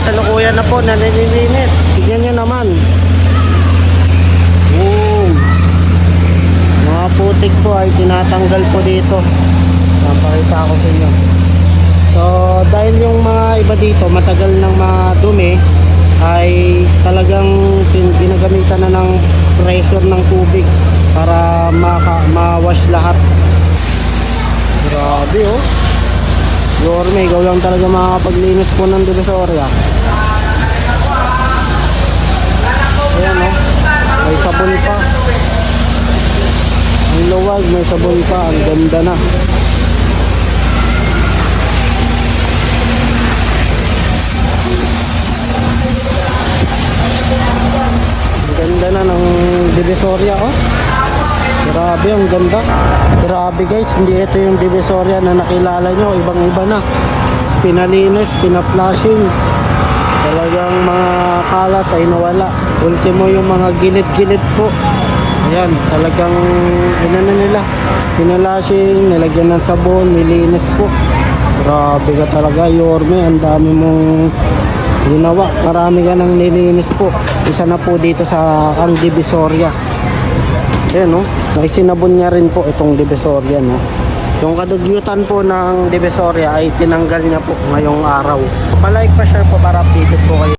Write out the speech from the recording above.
kasalukuyan na po na nililinis. Tignan nyo naman. Mga putik po ay tinatanggal po dito. Napakita ko sa inyo. So dahil yung mga iba dito matagal nang madumi, ay talagang ginagamitan na ng pressure ng tubig para ma-wash lahat. Grabe oh. Yorme, ikaw lang talaga makakapaglinis po ng Divisoria. Ayan oh, may sabon pa. Ang luwag, may sabon pa. Ang ganda na. Ang ganda na ng Divisoria oh. Grabe, ang ganda. Grabe guys, hindi ito yung Divisoria na nakilala nyo. Ibang iba na. Pinalinis, pinaflashing. Talagang mga kalat ay nawala. Ultimo yung mga gilid-gilid po. Ayan, talagang inano nila. Pinalashing, nilagyan ng sabon, nilinis po. Grabe ka talaga, Yorme. Ang dami mong ginawa. Marami ka nang nilinis po. Isa na po dito sa ang Divisoria. Ayan no, naisinabon niya rin po itong Divisoria no. Yung kadugyutan po ng Divisoria ay tinanggal niya po ngayong araw. Pa-like, pa-share po para updated po kayo.